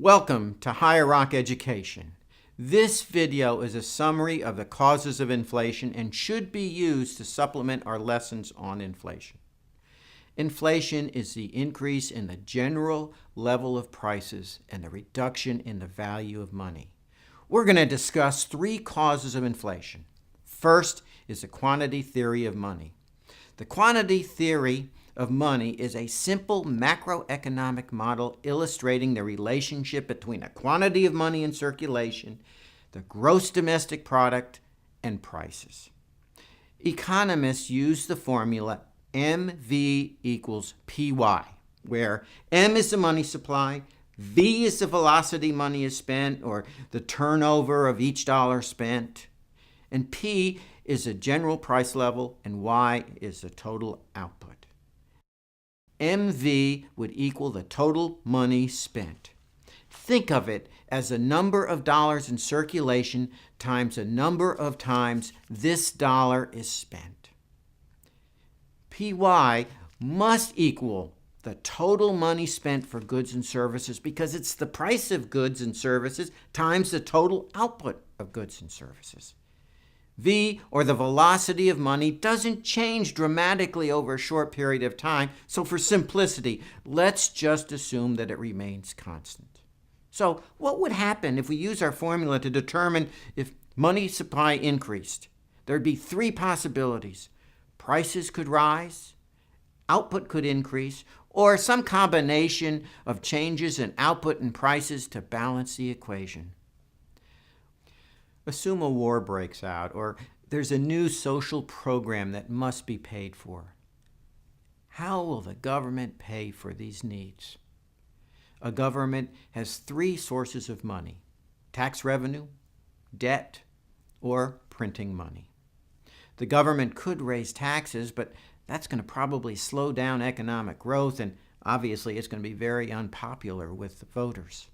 Welcome to Higher Rock Education. This video is a summary of the causes of inflation and should be used to supplement our lessons on inflation. Inflation is the increase in the general level of prices and the reduction in the value of money. We're going to discuss three causes of inflation. First is the quantity theory of money. The quantity theory of money is a simple macroeconomic model illustrating the relationship between a quantity of money in circulation, the gross domestic product, and prices. Economists use the formula MV equals PY, where M is the money supply, V is the velocity money is spent, or the turnover of each dollar spent, and P is the general price level, and Y is the total output. MV would equal the total money spent. Think of it as the number of dollars in circulation times the number of times this dollar is spent. PY must equal the total money spent for goods and services because it's the price of goods and services times the total output of goods and services. V, or the velocity of money, doesn't change dramatically over a short period of time, so for simplicity, let's just assume that it remains constant. So what would happen if we use our formula to determine if money supply increased? There'd be three possibilities. Prices could rise, output could increase, or some combination of changes in output and prices to balance the equation. Assume a war breaks out, or there's a new social program that must be paid for. How will the government pay for these needs? A government has three sources of money: tax revenue, debt, or printing money. The government could raise taxes, but that's going to probably slow down economic growth, and obviously it's going to be very unpopular with the voters.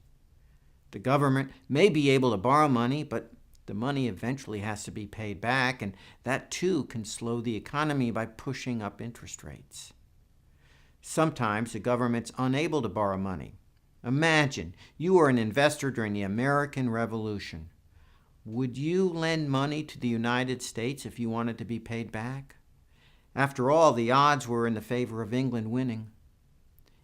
The government may be able to borrow money, but the money eventually has to be paid back, and that too can slow the economy by pushing up interest rates. Sometimes the government's unable to borrow money. Imagine you were an investor during the American Revolution. Would you lend money to the United States if you wanted to be paid back? After all, the odds were in the favor of England winning.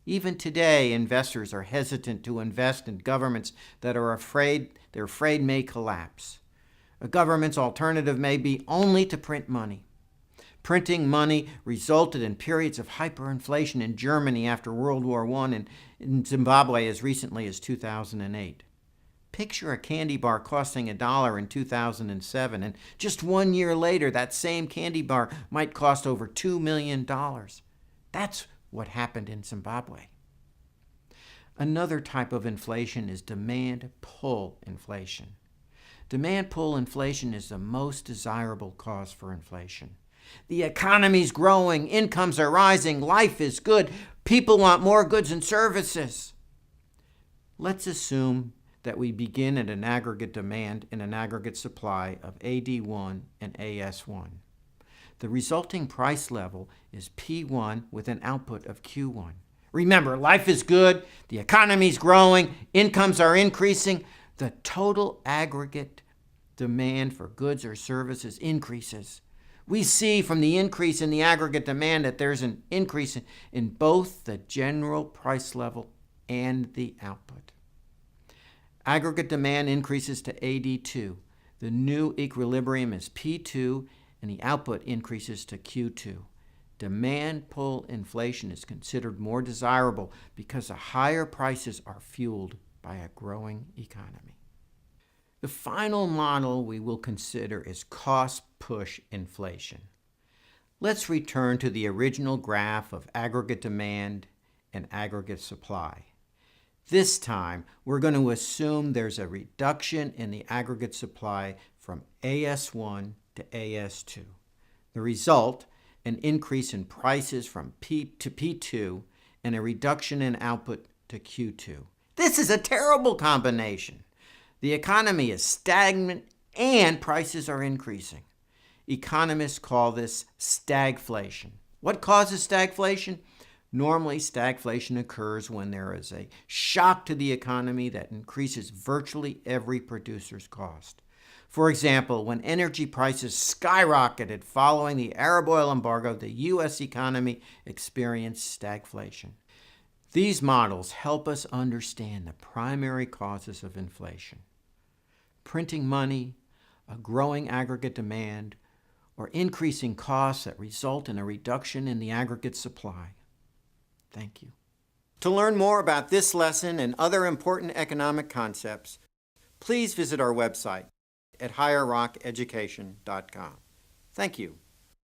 Even today, investors are hesitant to invest in governments that they're afraid may collapse. A government's alternative may be only to print money. Printing money resulted in periods of hyperinflation in Germany after World War I and in Zimbabwe as recently as 2008. Picture a candy bar costing $1 in 2007, and just 1 year later, that same candy bar might cost over $2 million. That's what happened in Zimbabwe. Another type of inflation is demand-pull inflation. Demand-pull inflation is the most desirable cause for inflation. The economy's growing, incomes are rising, life is good, people want more goods and services. Let's assume that we begin at an aggregate demand and an aggregate supply of AD1 and AS1. The resulting price level is P1 with an output of Q1. Remember, life is good, the economy's growing, incomes are increasing, the total aggregate demand for goods or services increases. We see from the increase in the aggregate demand that there's an increase in both the general price level and the output. Aggregate demand increases to AD2. The new equilibrium is P2, and the output increases to Q2. Demand-pull inflation is considered more desirable because the higher prices are fueled by a growing economy. The final model we will consider is cost-push inflation. Let's return to the original graph of aggregate demand and aggregate supply. This time, we're going to assume there's a reduction in the aggregate supply from AS1 to AS2. The result, an increase in prices from P to P2 and a reduction in output to Q2. This is a terrible combination. The economy is stagnant and prices are increasing. Economists call this stagflation. What causes stagflation? Normally, stagflation occurs when there is a shock to the economy that increases virtually every producer's cost. For example, when energy prices skyrocketed following the Arab oil embargo, the U.S. economy experienced stagflation. These models help us understand the primary causes of inflation: printing money, a growing aggregate demand, or increasing costs that result in a reduction in the aggregate supply. Thank you. To learn more about this lesson and other important economic concepts, please visit our website at higherrockeducation.com. Thank you.